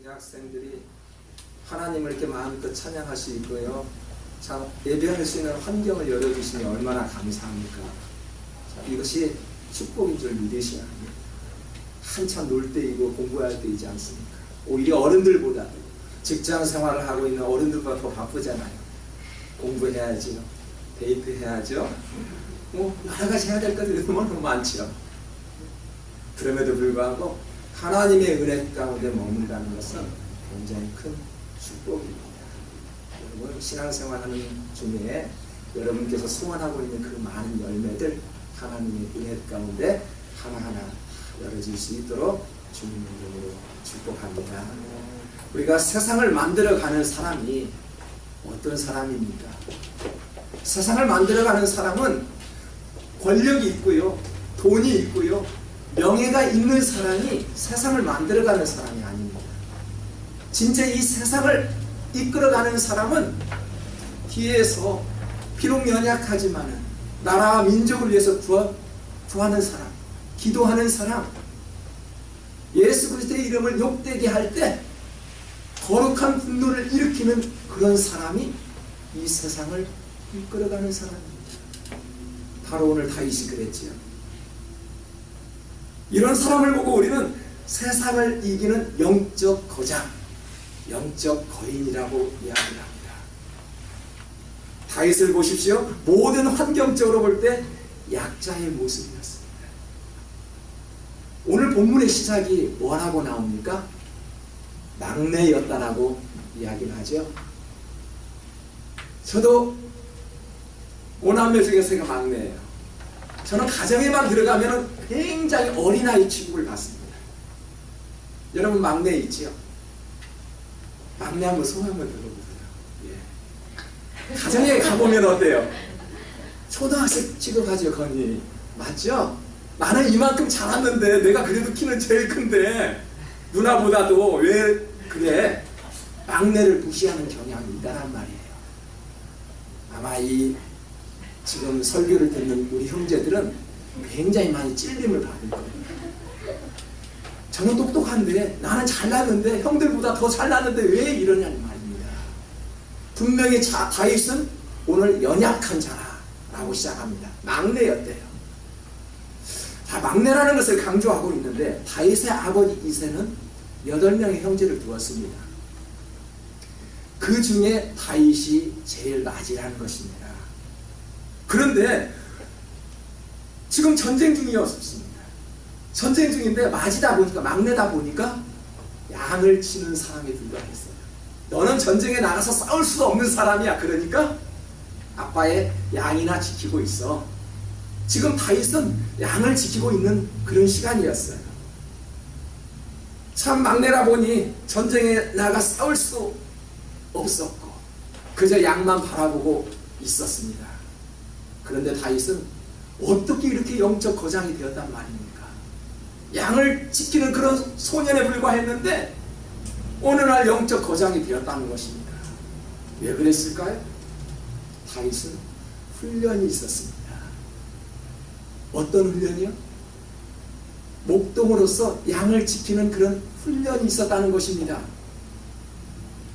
우리 학생들이 하나님을 이렇게 마음껏 찬양할 수 있고요. 참 예배할 수 있는 환경을 열어주시니 얼마나 감사합니까? 자, 이것이 축복인 줄 믿으셔야 합니다. 한참 놀 때이고 공부할 때이지 않습니까? 오히려 어른들보다 직장 생활을 하고 있는 어른들보다 더 바쁘잖아요. 공부해야죠. 데이트해야죠. 뭐 여러 가지 해야 될 것들이 너무 많죠. 그럼에도 불구하고 하나님의 은혜 가운데 머문다는 것은 굉장히 큰 축복입니다. 여러분 신앙생활하는 중에 여러분께서 소원하고 있는 그 많은 열매들 하나님의 은혜 가운데 하나하나 열어질 수 있도록 주님의 이름으로 축복합니다. 우리가 세상을 만들어가는 사람이 어떤 사람입니까? 세상을 만들어가는 사람은 권력이 있고요, 돈이 있고요, 명예가 있는 사람이 세상을 만들어가는 사람이 아닙니다. 진짜 이 세상을 이끌어가는 사람은 뒤에서 비록 연약하지만은 나라와 민족을 위해서 구하는 사람, 기도하는 사람, 예수 그리스도의 이름을 욕되게 할 때 거룩한 분노를 일으키는 그런 사람이 이 세상을 이끌어가는 사람입니다. 바로 오늘 다윗이 그랬지요. 이런 사람을 보고 우리는 세상을 이기는 영적 거장, 영적 거인이라고 이야기를 합니다. 다윗을 보십시오. 모든 환경적으로 볼 때 약자의 모습이었습니다. 오늘 본문의 시작이 뭐라고 나옵니까? 막내였다라고 이야기를 하죠. 저도 5남매 중에 제가 막내예요. 저는 가정에만 들어가면 굉장히 어린아이 취급을 받습니다. 여러분 막내 있지요? 막내 한번 손 한번 들어보세요. 예. 가정에 가보면 어때요? 초등학생 취급하죠, 건이. 맞죠? 나는 이만큼 자랐는데 내가 그래도 키는 제일 큰데 누나보다도 왜 그래? 막내를 무시하는 경향이 있다란 말이에요. 아마 이 지금 설교를 듣는 우리 형제들은 굉장히 많이 찔림을 받을 거예요. 저는 똑똑한데 나는 잘났는데 형들보다 더 잘났는데 왜 이러냐는 말입니다. 분명히 다윗은 오늘 연약한 자라고 시작합니다. 막내였대요. 자, 막내라는 것을 강조하고 있는데 다윗의 아버지 이새는 8명의 형제를 두었습니다. 그 중에 다윗이 제일 낮이라는 것입니다. 그런데 지금 전쟁 중이었습니다. 전쟁 중인데 맞이다 보니까 막내다 보니까 양을 치는 사람에 불과했어요. 너는 전쟁에 나가서 싸울 수 없는 사람이야. 그러니까 아빠의 양이나 지키고 있어. 지금 다윗은 양을 지키고 있는 그런 시간이었어요. 참 막내라 보니 전쟁에 나가 싸울 수 없었고 그저 양만 바라보고 있었습니다. 그런데 다윗은 어떻게 이렇게 영적 거장이 되었단 말입니까? 양을 지키는 그런 소년에 불과했는데 어느 날 영적 거장이 되었다는 것입니다. 왜 그랬을까요? 다윗은 훈련이 있었습니다. 어떤 훈련이요? 목동으로서 양을 지키는 그런 훈련이 있었다는 것입니다.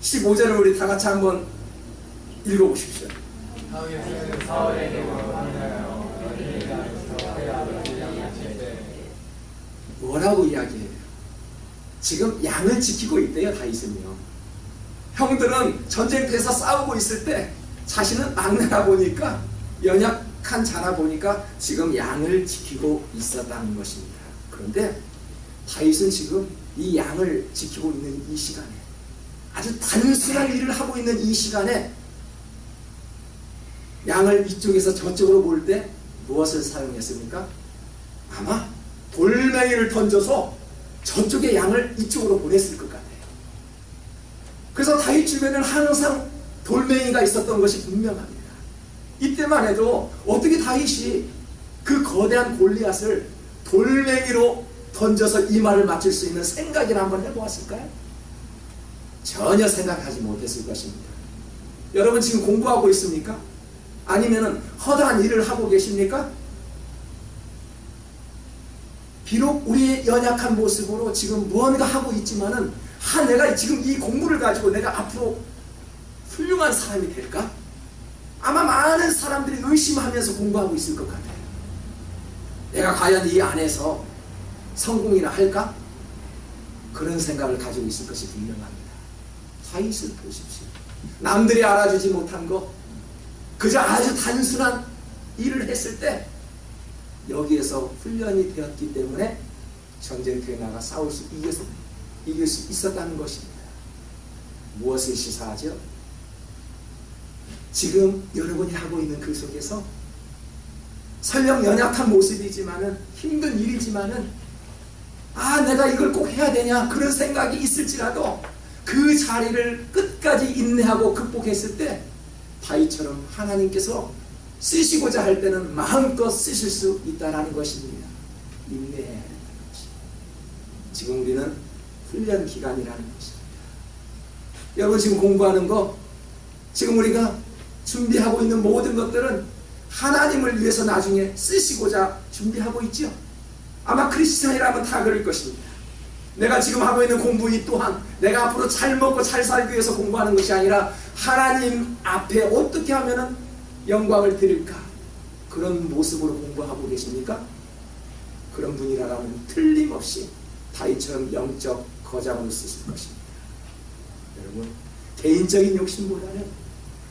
15절을 우리 다 같이 한번 읽어보십시오. 뭐라고 이야기해요? 지금 양을 지키고 있대요. 다윗은요. 형들은 전쟁터에서 싸우고 있을 때 자신은 막내라 보니까 연약한 자라 보니까 지금 양을 지키고 있었다는 것입니다. 그런데 다윗은 지금 이 양을 지키고 있는 이 시간에 아주 단순한 일을 하고 있는 이 시간에 양을 이쪽에서 저쪽으로 볼 때 무엇을 사용했습니까? 아마 돌멩이를 던져서 저쪽의 양을 이쪽으로 보냈을 것 같아요. 그래서 다윗 주변에는 항상 돌멩이가 있었던 것이 분명합니다. 이때만 해도 어떻게 다윗이 그 거대한 골리앗을 돌멩이로 던져서 이마를 맞출 수 있는 생각이나 한번 해보았을까요? 전혀 생각하지 못했을 것입니다. 여러분 지금 공부하고 있습니까? 아니면 허다한 일을 하고 계십니까? 비록 우리의 연약한 모습으로 지금 무언가 하고 있지만은 내가 지금 이 공부를 가지고 내가 앞으로 훌륭한 사람이 될까? 아마 많은 사람들이 의심하면서 공부하고 있을 것 같아요. 내가 과연 이 안에서 성공이나 할까? 그런 생각을 가지고 있을 것이 분명합니다. 다윗을 보십시오. 남들이 알아주지 못한 거, 그저 아주 단순한 일을 했을 때 여기에서 훈련이 되었기 때문에 전쟁터에 나가 이길 수 있었다는 것입니다. 무엇을 시사하죠? 지금 여러분이 하고 있는 그 속에서 설령 연약한 모습이지만은, 힘든 일이지만은, 내가 이걸 꼭 해야 되냐 그런 생각이 있을지라도 그 자리를 끝까지 인내하고 극복했을 때 다윗처럼 하나님께서 쓰시고자 할 때는 마음껏 쓰실 수 있다는 것입니다. 인내해야 된다는 것입니다. 지금 우리는 훈련 기간이라는 것입니다. 여러분 지금 공부하는 거, 지금 우리가 준비하고 있는 모든 것들은 하나님을 위해서 나중에 쓰시고자 준비하고 있죠. 아마 크리스찬이라면 다 그럴 것입니다. 내가 지금 하고 있는 공부 이 또한 내가 앞으로 잘 먹고 잘 살기 위해서 공부하는 것이 아니라 하나님 앞에 어떻게 하면 영광을 드릴까, 그런 모습으로 공부하고 계십니까? 그런 분이라면 틀림없이 다윗처럼 영적 거장으로 쓰실 것입니다. 여러분, 개인적인 욕심보다는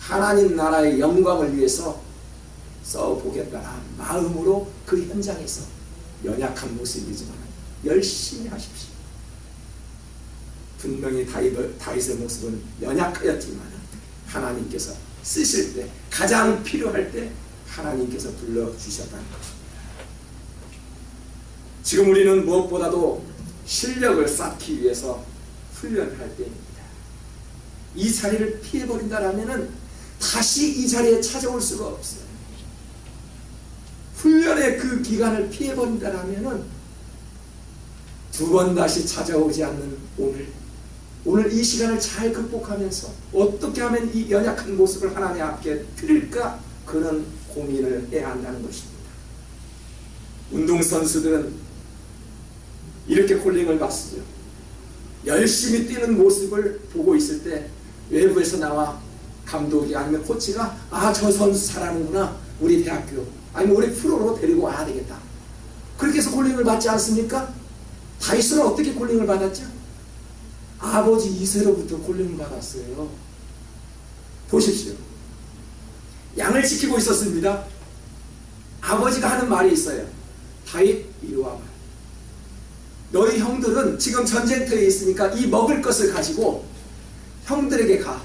하나님 나라의 영광을 위해서 써보겠다는 마음으로 그 현장에서 연약한 모습이지만 열심히 하십시오. 분명히 다윗의 모습은 연약하였지만 하나님께서 쓰실 때, 가장 필요할 때 하나님께서 불러주셨다는 것입니다. 지금 우리는 무엇보다도 실력을 쌓기 위해서 훈련할 때입니다. 이 자리를 피해버린다라면 다시 이 자리에 찾아올 수가 없어요. 훈련의 그 기간을 피해버린다라면 두 번 다시 찾아오지 않는 오늘 이 시간을 잘 극복하면서 어떻게 하면 이 연약한 모습을 하나님 앞에 드릴까, 그런 고민을 해야 한다는 것입니다. 운동선수들은 이렇게 콜링을 받습니다. 열심히 뛰는 모습을 보고 있을 때 외부에서 나와 감독이 아니면 코치가 저 선수 잘하는구나, 우리 대학교 아니면 우리 프로로 데리고 와야 되겠다, 그렇게 해서 콜링을 받지 않습니까? 다윗은 어떻게 콜링을 받았죠? 아버지 이새로부터 콜링을 받았어요. 보십시오. 양을 지키고 있었습니다. 아버지가 하는 말이 있어요. 다윗, 이리 와봐. 너희 형들은 지금 전쟁터에 있으니까 이 먹을 것을 가지고 형들에게 가.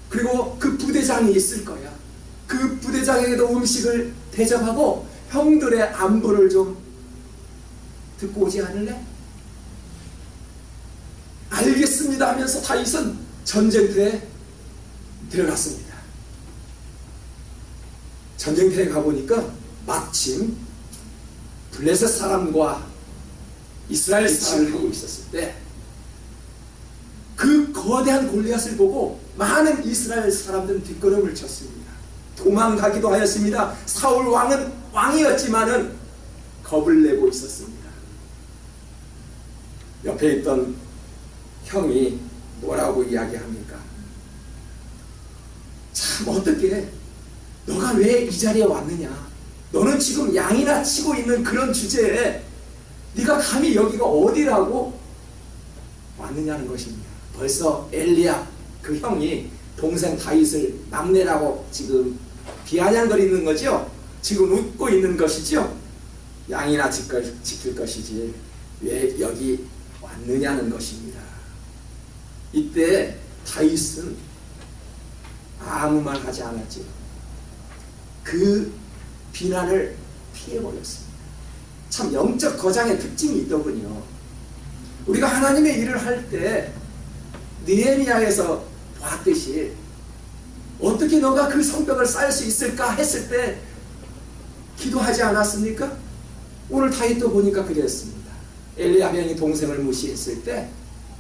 그리고 그 부대장이 있을 거야. 그 부대장에게도 음식을 대접하고 형들의 안부를 좀 듣고 오지 않을래? 알겠습니다 하면서 다윗은 전쟁터에 들어갔습니다. 전쟁터에 가보니까 마침 블레셋 사람과 이스라엘 사람을 하고 있었을 때 그 거대한 골리앗을 보고 많은 이스라엘 사람들은 뒷걸음을 쳤습니다. 도망가기도 하였습니다. 사울 왕은 왕이었지만은 겁을 내고 있었습니다. 옆에 있던 형이 뭐라고 이야기합니까? 참, 어떻게 너가 왜 이 자리에 왔느냐? 너는 지금 양이나 치고 있는 그런 주제에 네가 감히 여기가 어디라고 왔느냐는 것입니다. 벌써 엘리야 그 형이 동생 다윗을 막내라고 지금 비아냥거리는 거죠. 지금 웃고 있는 것이죠. 양이나 지킬 것이지 왜 여기 왔느냐는 것입니다. 이때 다윗은 아무 말 하지 않았죠. 그 비난을 피해버렸습니다. 참 영적 거장의 특징이 있더군요. 우리가 하나님의 일을 할 때 느헤미야에서 봤듯이 어떻게 너가 그 성벽을 쌓을 수 있을까 했을 때 기도하지 않았습니까? 오늘 다윗도 보니까 그랬습니다. 엘리압 형이 동생을 무시했을 때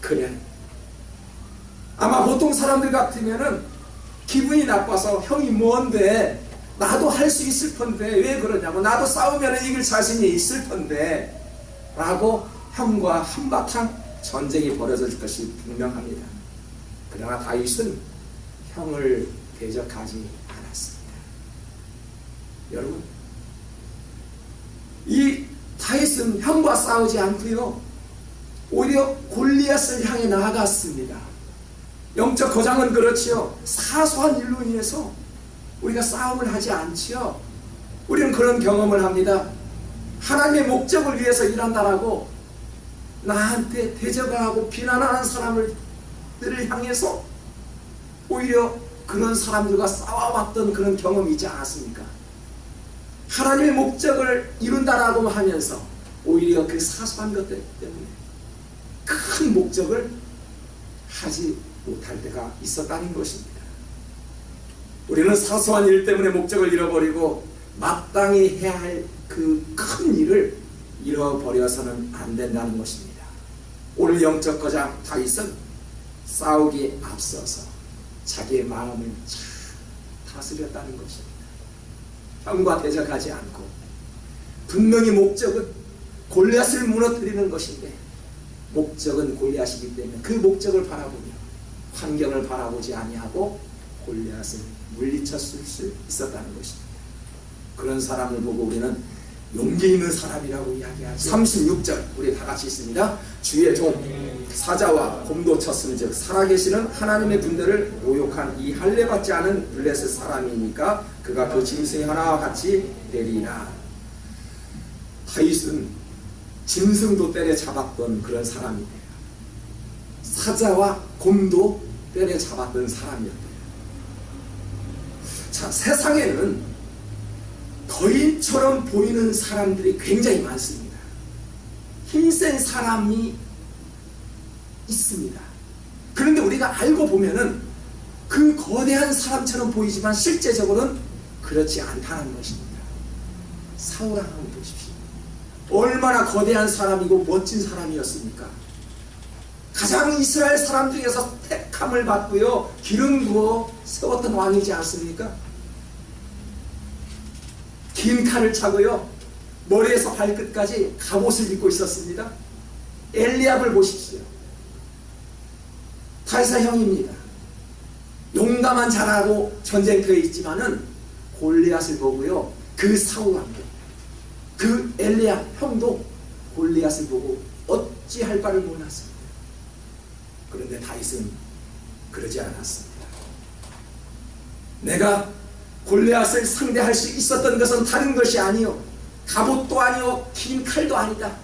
그래, 아마 보통 사람들 같으면은 기분이 나빠서 형이 뭔데 나도 할 수 있을 텐데 왜 그러냐고, 나도 싸우면 이길 자신이 있을 텐데 라고 형과 한바탕 전쟁이 벌어질 것이 분명합니다. 그러나 다윗은 형을 대적하지 않았습니다. 여러분, 이 다윗은 형과 싸우지 않고요, 오히려 골리앗을 향해 나아갔습니다. 영적 거장은 그렇지요. 사소한 일로 인해서 우리가 싸움을 하지 않지요. 우리는 그런 경험을 합니다. 하나님의 목적을 위해서 일한다라고 나한테 대적을 하고 비난하는 사람들을 향해서 오히려 그런 사람들과 싸워왔던 그런 경험이 있지 않았습니까? 하나님의 목적을 이룬다라고 하면서 오히려 그 사소한 것들 때문에 큰 목적을 하지 못할 때가 있었다는 것입니다. 우리는 사소한 일 때문에 목적을 잃어버리고 마땅히 해야 할 그 큰 일을 잃어버려서는 안 된다는 것입니다. 오늘 영적 거장 다윗은 싸우기에 앞서서 자기의 마음을 잘 다스렸다는 것입니다. 형과 대적하지 않고 분명히 목적은 골리앗을 무너뜨리는 것인데 목적은 골리앗이기 때문에 그 목적을 바라보며 환경을 바라보지 아니하고 골리앗을 물리쳤을 수 있었다는 것입니다. 그런 사람을 보고 우리는 용기 있는 사람이라고 이야기하죠. 36절 우리 다 같이 있습니다. 주의 종 사자와 곰도 쳤은즉 살아계시는 하나님의 군대를 모욕한 이 할례받지 않은 블레셋 사람이니까 그가 그 짐승이 하나와 같이 되리라. 다윗은 짐승도 때려잡았던 그런 사람이에요. 사자와 곰도 때려잡았던 사람이었대요. 자, 세상에는 거인처럼 보이는 사람들이 굉장히 많습니다. 힘센 사람이 있습니다. 그런데 우리가 알고 보면은 그 거대한 사람처럼 보이지만 실제적으로는 그렇지 않다는 것입니다. 사울을 한번 보십시오. 얼마나 거대한 사람이고 멋진 사람이었습니까? 가장 이스라엘 사람 중에서 택함을 받고요, 기름 부어 세웠던 왕이지 않습니까? 긴 칼을 차고요, 머리에서 발끝까지 갑옷을 입고 있었습니다. 엘리압을 보십시오. 다윗의 형입니다. 용감한 자라고 전쟁터에 있지만은 골리앗을 보고요, 그 사울 왕도, 그 엘리압 형도 골리앗을 보고 어찌할 바를 몰랐습니다. 그런데 다윗은 그러지 않았습니다. 내가 골리앗을 상대할 수 있었던 것은 다른 것이 아니요, 갑옷도 아니요, 긴 칼도 아니다.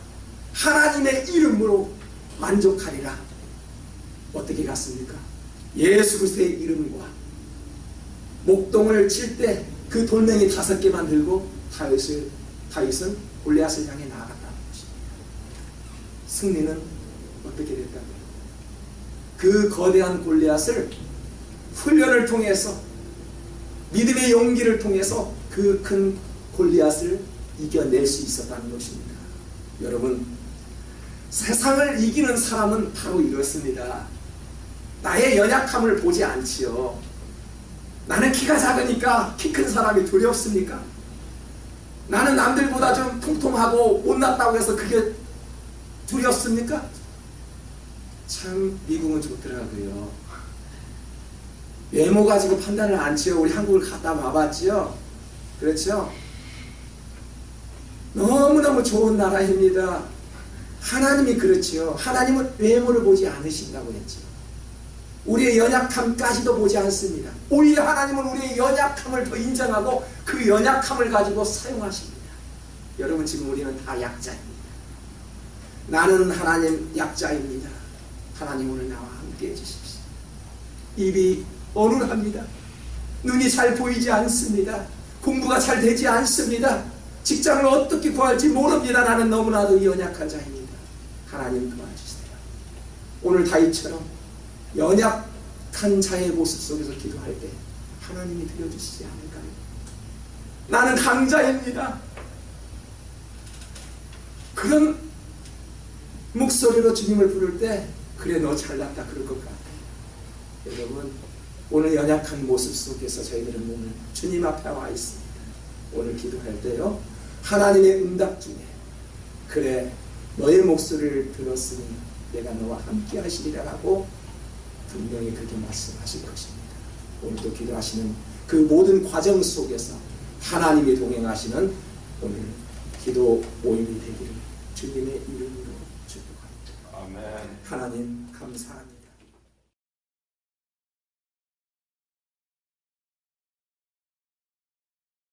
하나님의 이름으로 만족하리라. 어떻게 갔습니까? 예수 그리스도의 이름과 목동을 칠 때 그 돌멩이 5개만 들고 다윗은 골리앗을 향해 나아갔다는 것입니다. 승리는 어떻게 됐다고요? 그 거대한 골리앗을 훈련을 통해서, 믿음의 용기를 통해서 그 큰 골리앗을 이겨낼 수 있었다는 것입니다. 여러분, 세상을 이기는 사람은 바로 이렇습니다. 나의 연약함을 보지 않지요. 나는 키가 작으니까 키 큰 사람이 두렵습니까? 나는 남들보다 좀 통통하고 못났다고 해서 그게 두렵습니까? 참 미국은 좋더라고요. 외모 가지고 판단을 안 치요. 우리 한국을 갔다 와봤지요. 그렇죠? 너무너무 좋은 나라입니다. 하나님이 그렇지요. 하나님은 외모를 보지 않으신다고 했죠. 우리의 연약함까지도 보지 않습니다. 오히려 하나님은 우리의 연약함을 더 인정하고 그 연약함을 가지고 사용하십니다. 여러분, 지금 우리는 다 약자입니다. 나는 하나님 약자입니다. 하나님 오늘 나와 함께 해주십시오. 입이 어눌합니다. 눈이 잘 보이지 않습니다. 공부가 잘 되지 않습니다. 직장을 어떻게 구할지 모릅니다. 나는 너무나도 연약한 자입니다. 하나님 도와주세요. 오늘 다윗처럼 연약한 자의 모습 속에서 기도할 때 하나님이 들려주시지 않을까요? 나는 강자입니다. 그런 목소리로 주님을 부를 때, 그래 너 잘났다 그럴 것 같아요. 여러분, 오늘 연약한 모습 속에서 저희들은 오늘 주님 앞에 와 있습니다. 오늘 기도할 때요, 하나님의 응답 중에 그래 너의 목소리를 들었으니 내가 너와 함께 하시리라고 분명히 그렇게 말씀하실 것입니다. 오늘도 기도하시는 그 모든 과정 속에서 하나님이 동행하시는 오늘 기도 모임이 되기를 주님의 이름으로 축복합니다. 아멘. 하나님 감사합니다.